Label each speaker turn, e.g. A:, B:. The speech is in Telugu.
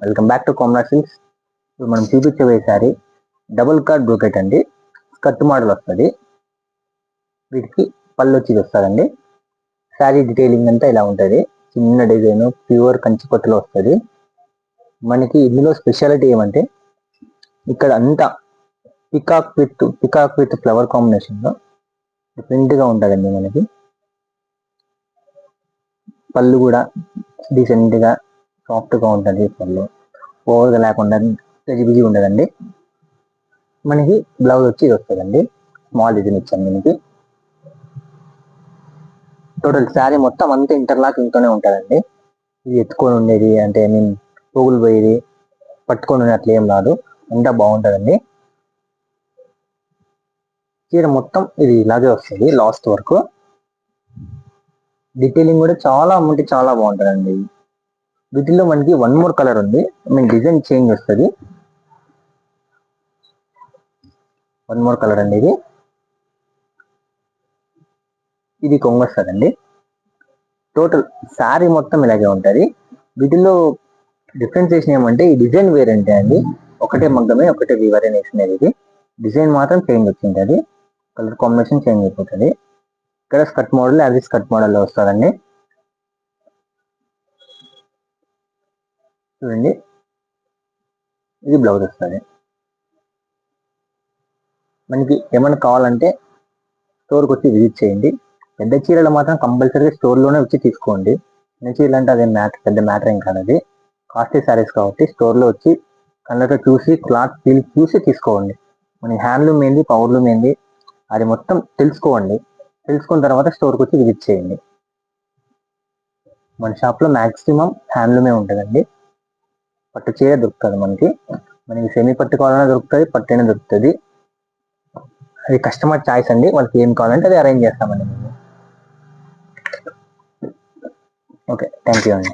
A: Welcome back to Komara silks. ఇప్పుడు మనం చూపించబోయే శారీ డబుల్ కార్డ్ బ్రోకెట్ అండి. స్కర్ట్ మోడల్ వస్తుంది. వీటికి పళ్ళు వచ్చి వస్తుందండి. శారీ డీటెయిలింగ్ అంతా ఇలా ఉంటుంది. చిన్న డిజైన్ ప్యూర్ కంచి పట్టులో వస్తుంది. మనకి ఇందులో స్పెషాలిటీ ఏమంటే ఇక్కడ అంతా పికాక్ విత్ ఫ్లవర్ కాంబినేషన్లో డిఫరెంట్గా ఉంటుందండి. మనకి పళ్ళు కూడా డీసెంట్గా సాఫ్ట్గా ఉంటుంది. పళ్ళు ఓవర్గా లేకుండా బిజీ ఉండదండి. మనకి బ్లౌజ్ వచ్చి ఇది వస్తుందండి. స్మాల్ డిజైన్ ఇచ్చాను మనకి. టోటల్ శారీ మొత్తం అంతా ఇంటర్లాకింగ్తోనే ఉంటుందండి. ఇది ఎత్తుకొని ఉండేది అంటే పోగులు పోయేది పట్టుకొని ఉన్నట్లు ఏం రాదు. అంతా బాగుంటుందండి. చీర మొత్తం ఇది ఇలాగే వస్తుంది. లాస్ట్ వరకు డీటెయిలింగ్ కూడా చాలా బాగుంటుందండి. వీటిల్లో మనకి వన్ మోర్ కలర్ ఉంది. డిజైన్ చేంజ్ వస్తుంది. వన్ మోర్ కలర్ అండి. ఇది కొంగు వస్తుందండి. టోటల్ శారీ మొత్తం ఇలాగే ఉంటుంది. వీటిల్లో డిఫరెన్సియేషన్ ఏమంటే ఈ డిజైన్ వేరంటే అండి. ఒకటే మగ్గమే ఒకటే వేరియేషన్ ఇది. డిజైన్ మాత్రం చేంజ్ వచ్చింటుంది. కలర్ కాంబినేషన్ చేంజ్ అయిపోతుంది. ఇక్కడ స్కర్ట్ మోడల్ అది స్కర్ట్ మోడల్లో వస్తుందండి. చూడండి, ఇది బ్లౌజ్ వస్తుంది. మనకి ఏమైనా కావాలంటే స్టోర్కి వచ్చి విజిట్ చేయండి. పెద్ద చీరలు మాత్రం కంపల్సరీగా స్టోర్లోనే వచ్చి తీసుకోండి. చిన్న చీరలు అంటే అదే పెద్ద మ్యాటర్ ఏం కాదు. అది కాస్ట్లీ శారీస్ కాబట్టి స్టోర్లో వచ్చి కళ్ళతో చూసి క్లాత్ ఫీల్ చూసి తీసుకోండి. మన హ్యాండ్లూమ్ ఏంది పవర్లూమ్ ఏంది అది మొత్తం తెలుసుకోండి. తెలుసుకున్న తర్వాత స్టోర్కి వచ్చి విజిట్ చేయండి. మన షాప్లో మ్యాక్సిమం హ్యాండ్లూమే ఉంటుందండి. పట్టు చీర దొరుకుతుంది మనకి సెమీ పట్టు కావాలన్నా దొరుకుతుంది, పట్టు అయినా దొరుకుతుంది. అది కస్టమర్ చాయిస్ అండి. వాళ్ళకి ఏం కావాలంటే అది అరేంజ్ చేస్తామండి మేము. ఓకే, థ్యాంక్ యూ అండి.